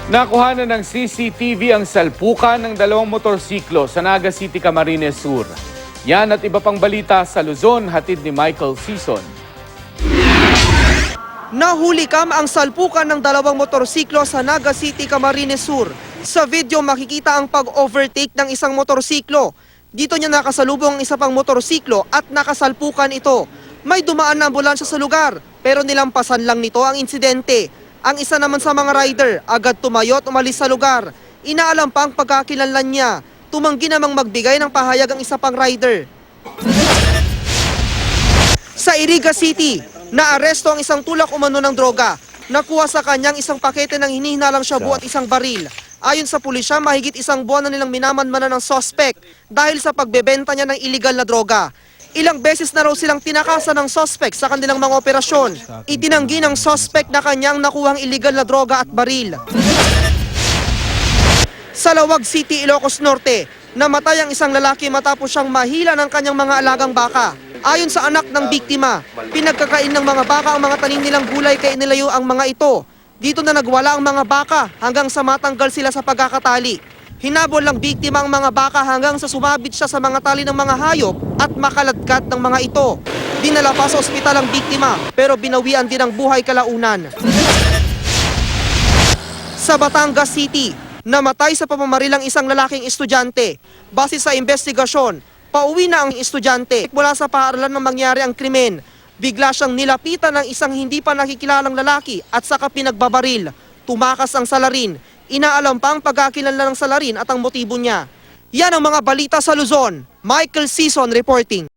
Nakuha na ng CCTV ang salpukan ng dalawang motorsiklo sa Naga City, Camarines Sur. Yan at iba pang balita sa Luzon, hatid ni Michael Sison. Nahulikam ang salpukan ng dalawang motorsiklo sa Naga City, Camarines Sur. Sa video makikita ang pag-overtake ng isang motorsiklo. Dito niya nakasalubong ang isa pang motorsiklo at nakasalpukan ito. May dumaan na ambulansya sa lugar pero nilampasan lang nito ang insidente. Ang isa naman sa mga rider agad tumayo at umalis sa lugar. Inaalam pa ang pagkakilanlan niya. Tumanggi namang magbigay ng pahayag ang isa pang rider. Sa Iriga City, naaresto ang isang tulak umano ng droga. Nakuha sa kanyang isang pakete ng hinihinalang shabu at isang baril. Ayon sa pulisya, mahigit isang buwan na nilang minamanmanan ng sospek dahil sa pagbebenta niya ng iligal na droga. Ilang beses na raw silang tinakasan ng sospek sa kanilang mga operasyon. Itinanggi ng sospek na kanyang nakuhang iligal na droga at baril. Sa Lawag City, Ilocos Norte, namatay ang isang lalaki matapos siyang mahila ng kanyang mga alagang baka. Ayon sa anak ng biktima, pinagkakain ng mga baka ang mga tanim nilang gulay kaya nilayo ang mga ito. Dito na nagwala ang mga baka hanggang sa matanggal sila sa pagkakatali. Hinabol ng biktima ang mga baka hanggang sa sumabit siya sa mga tali ng mga hayop at makaladkad ng mga ito. Dinala pa sa ospital ang biktima pero binawian din ang buhay kalaunan. Sa Batangas City, namatay sa pamamarilang isang lalaking estudyante. Base sa investigasyon, pauwi na ang estudyante mula sa paaralan ng mangyari ang krimen. Bigla siyang nilapitan ng isang hindi pa nakikilalang lalaki at saka pinagbabaril. Tumakas ang salarin. Inaalam pa ang pagkakilanlan ng salarin at ang motibo niya. Yan ang mga balita sa Luzon. Michael Sison reporting.